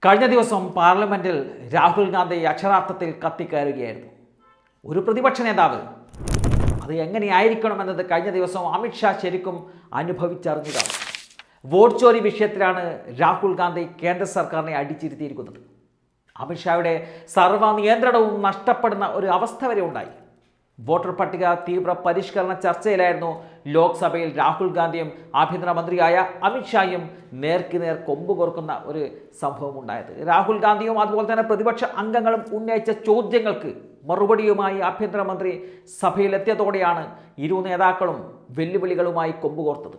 കഴിഞ്ഞ ദിവസം പാർലമെന്റിൽ രാഹുൽ ഗാന്ധി അക്ഷരാർത്ഥത്തിൽ കത്തിക്കയറുകയായിരുന്നു. ഒരു പ്രതിപക്ഷ നേതാവ് അത് എങ്ങനെയായിരിക്കണമെന്നത് കഴിഞ്ഞ ദിവസം അമിത്ഷാ ശരിക്കും അനുഭവിച്ചറിഞ്ഞതാണ്. വോട്ട് ചോരി വിഷയത്തിലാണ് രാഹുൽ ഗാന്ധി കേന്ദ്ര സർക്കാരിനെ അടിച്ചിരുത്തിയിരിക്കുന്നത്. അമിത്ഷായുടെ സർവ്വ നിയന്ത്രണവും നഷ്ടപ്പെടുന്ന ഒരു അവസ്ഥ വരെ ഉണ്ടായി. വോട്ടർ പട്ടിക തീവ്ര പരിഷ്കരണ ചർച്ചയിലായിരുന്നു ലോക്സഭയിൽ രാഹുൽ ഗാന്ധിയും ആഭ്യന്തരമന്ത്രിയായ അമിത്ഷായും നേർക്കുനേർ കൊമ്പ് കോർക്കുന്ന ഒരു സംഭവം ഉണ്ടായത്. രാഹുൽ ഗാന്ധിയും അതുപോലെ തന്നെ പ്രതിപക്ഷ അംഗങ്ങളും ഉന്നയിച്ച ചോദ്യങ്ങൾക്ക് മറുപടിയുമായി ആഭ്യന്തരമന്ത്രി സഭയിലെത്തിയതോടെയാണ് ഇരു നേതാക്കളും വെല്ലുവിളികളുമായി കൊമ്പ് കോർത്തത്.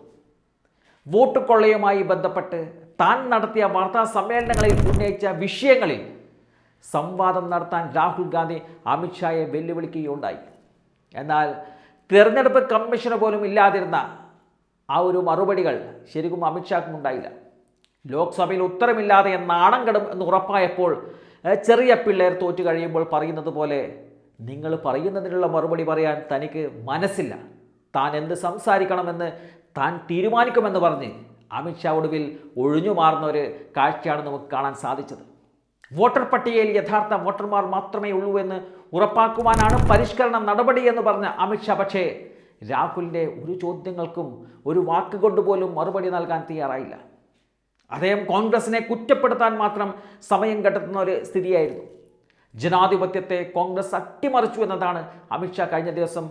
വോട്ട് കൊള്ളയുമായി ബന്ധപ്പെട്ട് താൻ നടത്തിയ വാർത്താ സമ്മേളനങ്ങളിൽ ഉന്നയിച്ച വിഷയങ്ങളിൽ സംവാദം നടത്താൻ രാഹുൽ ഗാന്ധി അമിത്ഷായെ വെല്ലുവിളിക്കുകയുണ്ടായി. എന്നാൽ തിരഞ്ഞെടുപ്പ് കമ്മീഷന് പോലും ഇല്ലാതിരുന്ന ആ ഒരു മറുപടികൾ ശരിക്കും അമിത്ഷാക്കും ഉണ്ടായില്ല. ലോക്സഭയിൽ ഉത്തരമില്ലാതെ നാണം കെടും എന്ന് ഉറപ്പായപ്പോൾ ചെറിയ പിള്ളേർ തോറ്റു കഴിയുമ്പോൾ പറയുന്നത് പോലെ നിങ്ങൾ പറയുന്നതിനുള്ള മറുപടി പറയാൻ തനിക്ക് മനസ്സില്ല, താൻ എന്ത് സംസാരിക്കണമെന്ന് താൻ തീരുമാനിക്കുമെന്ന് പറഞ്ഞ് അമിത്ഷാ ഒടുവിൽ ഒഴിഞ്ഞു മാറുന്ന ഒരു കാഴ്ചയാണ് നമുക്ക് കാണാൻ സാധിച്ചത്. വോട്ടർ പട്ടികയിൽ യഥാർത്ഥ വോട്ടർമാർ മാത്രമേ ഉള്ളൂ എന്ന് ഉറപ്പാക്കുവാനാണ് പരിഷ്കരണ നടപടി എന്ന് പറഞ്ഞ അമിത്ഷാ പക്ഷേ രാഹുലിൻ്റെ ഒരു ചോദ്യങ്ങൾക്കും ഒരു വാക്കുകൊണ്ട് പോലും മറുപടി നൽകാൻ തയ്യാറായില്ല. അദ്ദേഹം കോൺഗ്രസിനെ കുറ്റപ്പെടുത്താൻ മാത്രം സമയം കണ്ടെത്തുന്ന ഒരു സ്ഥിതിയായിരുന്നു. ജനാധിപത്യത്തെ കോൺഗ്രസ് അട്ടിമറിച്ചു എന്നതാണ് അമിത്ഷാ കഴിഞ്ഞ ദിവസം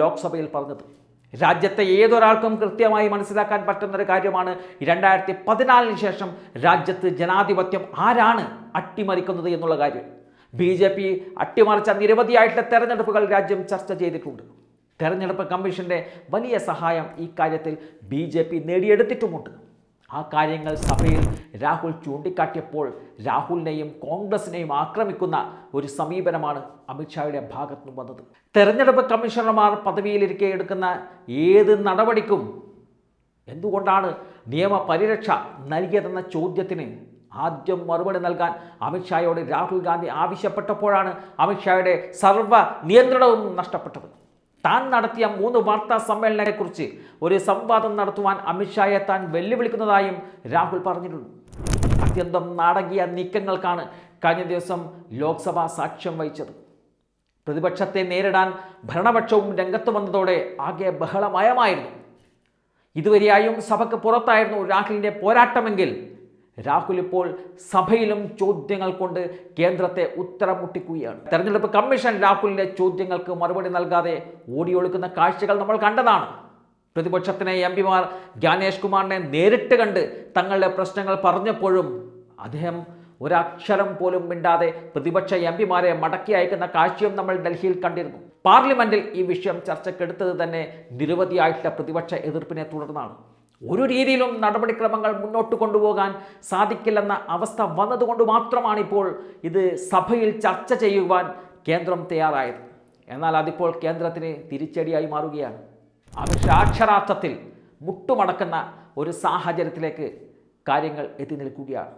ലോക്സഭയിൽ പറഞ്ഞത്. രാജ്യത്തെ ഏതൊരാൾക്കും കൃത്യമായി മനസ്സിലാക്കാൻ പറ്റുന്നൊരു കാര്യമാണ് 2014 ശേഷം രാജ്യത്ത് ജനാധിപത്യം ആരാണ് അട്ടിമറിക്കുന്നത് എന്നുള്ള കാര്യം. BJP അട്ടിമറിച്ച നിരവധിയായിട്ടുള്ള തെരഞ്ഞെടുപ്പുകൾ രാജ്യം ചർച്ച ചെയ്തിട്ടുണ്ട്. തെരഞ്ഞെടുപ്പ് കമ്മീഷൻ്റെ വലിയ സഹായം ഈ കാര്യത്തിൽ BJP നേടിയെടുത്തിട്ടുമുണ്ട്. ആ കാര്യങ്ങൾ സഭയിൽ രാഹുൽ ചൂണ്ടിക്കാട്ടിയപ്പോൾ രാഹുലിനെയും കോൺഗ്രസിനെയും ആക്രമിക്കുന്ന ഒരു സമീപനമാണ് അമിത്ഷായുടെ ഭാഗത്തു നിന്ന് വന്നത്. തെരഞ്ഞെടുപ്പ് കമ്മീഷണർമാർ പദവിയിലിരിക്കെ എടുക്കുന്ന ഏത് നടപടിക്കും എന്തുകൊണ്ടാണ് നിയമപരിരക്ഷ നൽകിയതെന്ന ചോദ്യത്തിന് ആദ്യം മറുപടി നൽകാൻ അമിത്ഷായോട് രാഹുൽ ഗാന്ധി ആവശ്യപ്പെട്ടപ്പോഴാണ് അമിത്ഷായുടെ സർവ്വ നിയന്ത്രണവും നഷ്ടപ്പെട്ടത്. താൻ നടത്തിയ 3 വാർത്താ സമ്മേളനത്തെക്കുറിച്ച് ഒരു സംവാദം നടത്തുവാൻ അമിത്ഷായെ താൻ വെല്ലുവിളിക്കുന്നതായും രാഹുൽ പറഞ്ഞിട്ടുണ്ട്. അത്യന്തം നാടകീയ നീക്കങ്ങൾക്കാണ് കഴിഞ്ഞ ദിവസം ലോക്സഭ സാക്ഷ്യം വഹിച്ചത്. പ്രതിപക്ഷത്തെ നേരിടാൻ ഭരണപക്ഷവും രംഗത്ത് വന്നതോടെ ആകെ ബഹളമയമായിരുന്നു. ഇതുവരെയായും സഭയ്ക്ക് പുറത്തായിരുന്നു രാഹുലിൻ്റെ പോരാട്ടമെങ്കിൽ രാഹുൽ ഇപ്പോൾ സഭയിലും ചോദ്യങ്ങൾ കൊണ്ട് കേന്ദ്രത്തെ ഉത്തരം മുട്ടിക്കുകയാണ്. തെരഞ്ഞെടുപ്പ് കമ്മീഷൻ രാഹുലിൻ്റെ ചോദ്യങ്ങൾക്ക് മറുപടി നൽകാതെ ഓടിയൊളിക്കുന്ന കാഴ്ചകൾ നമ്മൾ കണ്ടതാണ്. പ്രതിപക്ഷത്തിലെ MP-മാർ ജ്ഞാനേഷ് കുമാറിനെ നേരിട്ട് കണ്ട് തങ്ങളുടെ പ്രശ്നങ്ങൾ പറഞ്ഞപ്പോഴും അദ്ദേഹം ഒരക്ഷരം പോലും മിണ്ടാതെ പ്രതിപക്ഷ MP-മാരെ മടക്കി അയക്കുന്ന കാഴ്ചയും നമ്മൾ ഡൽഹിയിൽ കണ്ടിരുന്നു. പാർലമെന്റിൽ ഈ വിഷയം ചർച്ചയ്ക്കെടുത്തത് തന്നെ നിരവധിയായിട്ടുള്ള പ്രതിപക്ഷ എതിർപ്പിനെ തുടർന്നാണ്. ഒരു രീതിയിലും നടപടിക്രമങ്ങൾ മുന്നോട്ട് കൊണ്ടുപോകാൻ സാധിക്കില്ലെന്ന അവസ്ഥ വന്നതുകൊണ്ട് മാത്രമാണ് ഇപ്പോൾ ഇത് സഭയിൽ ചർച്ച ചെയ്യുവാൻ കേന്ദ്രം തയ്യാറായത്. എന്നാൽ അതിപ്പോൾ കേന്ദ്രത്തിന് തിരിച്ചടിയായി മാറുകയാണ്. അമിത്ഷാ അക്ഷരാർത്ഥത്തിൽ മുട്ടുമടക്കുന്ന ഒരു സാഹചര്യത്തിലേക്ക് കാര്യങ്ങൾ എത്തി നിൽക്കുകയാണ്.